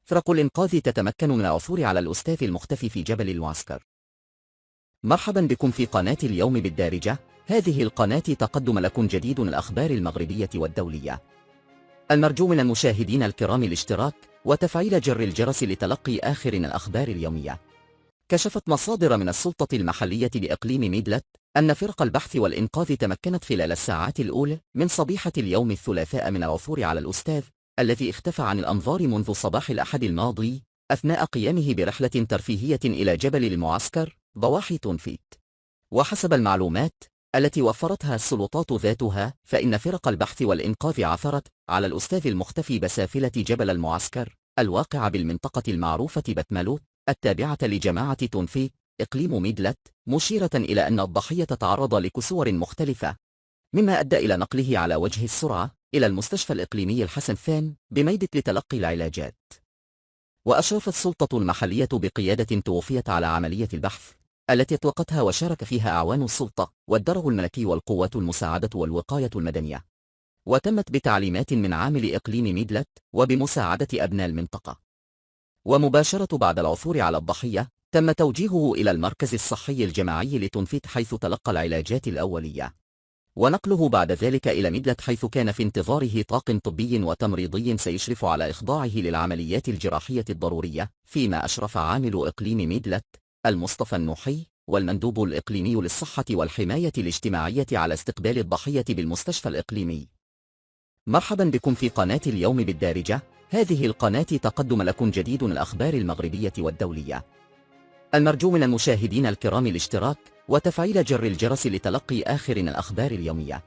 فرق الإنقاذ تتمكن من العثور على الأستاذ المختفي في جبل المعسكر. مرحبا بكم في قناة اليوم بالدارجة. هذه القناة تقدم لكم جديد الأخبار المغربية والدولية. المرجو من المشاهدين الكرام الاشتراك وتفعيل جر الجرس لتلقي آخر الأخبار اليومية. كشفت مصادر من السلطة المحلية بإقليم ميدلت أن فرق البحث والإنقاذ تمكنت خلال الساعات الأولى من صبيحة اليوم الثلاثاء من العثور على الأستاذ الذي اختفى عن الأنظار منذ صباح الأحد الماضي أثناء قيامه برحلة ترفيهية إلى جبل المعسكر ضواحي تنفيت. وحسب المعلومات التي وفرتها السلطات ذاتها، فإن فرق البحث والإنقاذ عثرت على الأستاذ المختفي بسافلة جبل المعسكر الواقعة بالمنطقة المعروفة بتمالوت التابعة لجماعة تنفيت إقليم ميدلت، مشيرة إلى أن الضحية تعرض لكسور مختلفة، مما أدى إلى نقله على وجه السرعة إلى المستشفى الإقليمي الحسن ثان بميدت لتلقي العلاجات. وأشرفت السلطة المحلية بقيادة توفيت على عملية البحث التي أطلقتها وشارك فيها أعوان السلطة والدرع الملكي والقوات المساعدة والوقاية المدنية، وتمت بتعليمات من عامل إقليم ميدلت وبمساعدة أبناء المنطقة. ومباشرة بعد العثور على الضحية تم توجيهه إلى المركز الصحي الجماعي لتنفيت حيث تلقى العلاجات الأولية، ونقله بعد ذلك إلى ميدلت حيث كان في انتظاره طاقم طبي وتمريضي سيشرف على إخضاعه للعمليات الجراحية الضرورية، فيما أشرف عامل إقليم ميدلت المصطفى النوحي والمندوب الإقليمي للصحة والحماية الاجتماعية على استقبال الضحية بالمستشفى الإقليمي. مرحبا بكم في قناة اليوم بالدارجة. هذه القناة تقدم لكم جديد الأخبار المغربية والدولية. المرجو من المشاهدين الكرام الاشتراك وتفعيل جر الجرس لتلقي آخر الأخبار اليومية.